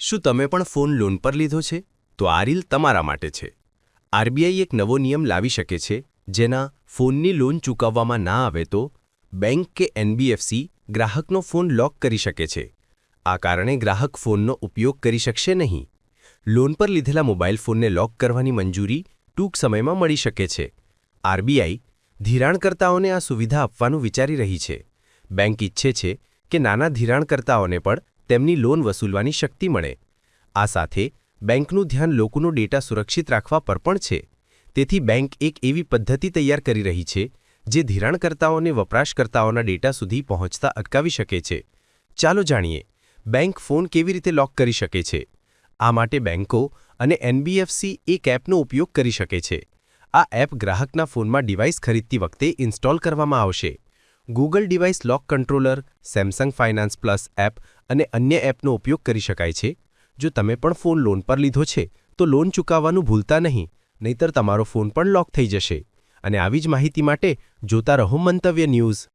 શું તમે પણ ફોન લોન પર લીધો છે? તો આ રીલ તમારા માટે છે. આરબીઆઈ એક નવો નિયમ લાવી શકે છે, જેના ફોનની લોન ચૂકવવામાં ના આવે તો બેંક કે એનબીએફસી ગ્રાહકનો ફોન લોક કરી શકે છે. આ કારણે ગ્રાહક ફોનનો ઉપયોગ કરી શકશે નહીં. લોન પર લીધેલા મોબાઈલ ફોનને લોક કરવાની મંજૂરી ટૂંક સમયમાં મળી શકે છે. આરબીઆઈ ધિરાણકર્તાઓને આ સુવિધા આપવાનું વિચારી રહી છે. બેંક ઈચ્છે છે કે નાના ધિરાણકર્તાઓને પણ તેમની લોન વસૂલવાની શક્તિ મળે. આ સાથે બેંકનું ધ્યાન લોકોનો ડેટા સુરક્ષિત રાખવા પર પણ છે. તેથી બેંક એક એવી પદ્ધતિ તૈયાર કરી રહી છે જે ધિરાણકર્તાઓને વપરાશકર્તાઓના ડેટા સુધી પહોંચતા અટકાવી શકે છે. ચાલો જાણીએ, બેંક ફોન કેવી રીતે લોક કરી શકે છે. આ માટે બેંકો અને એનબીએફસી એક એપનો ઉપયોગ કરી શકે છે. આ એપ ગ્રાહકના ફોનમાં ડિવાઇસ ખરીદતી વખતે ઇન્સ્ટોલ કરવામાં આવશે. Google device lock controller, Samsung finance plus app અને અન્ય એપનો ઉપયોગ કરી શકાય છે. જો તમે પણ ફોન લોન પર લીધો છે, તો લોન ચૂકવવાનું ભૂલતા નહીં, નહીંતર તમારો ફોન પણ લોક થઈ જશે. અને આવી જ માહિતી માટે જોતા રહો મંતવ્ય ન્યૂઝ.